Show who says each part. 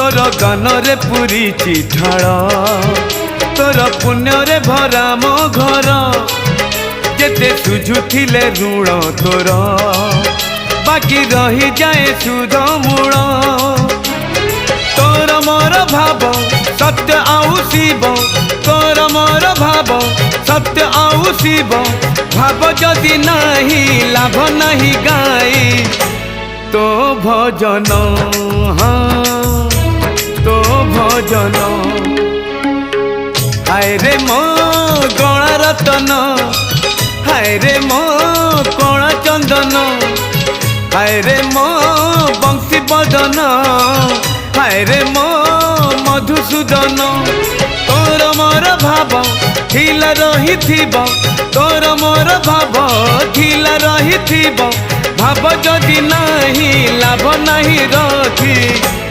Speaker 1: तोर गान रे पूरी ढाल तोर पुण्य रे भरा मो घर जेते सुझुथिले ऋण तोर बाकी रही जाए सुध मूल तोर मोर भाव सत्य आउ शिव तोर मोर भाव सत्य आउ शिव भाव जदि नहीं लाभ नहीं गाई तो भजन हाँ तो भजन हाय रे मो गणा रतन हाय रे मो कणा चंदन हाय रे मो बंशी बदन हाय रे मो मधुसूदन तोर मोर भाव थिला रही तोर मोर भाव थिला रही भाव जदि नहीं लाभ नहीं रथी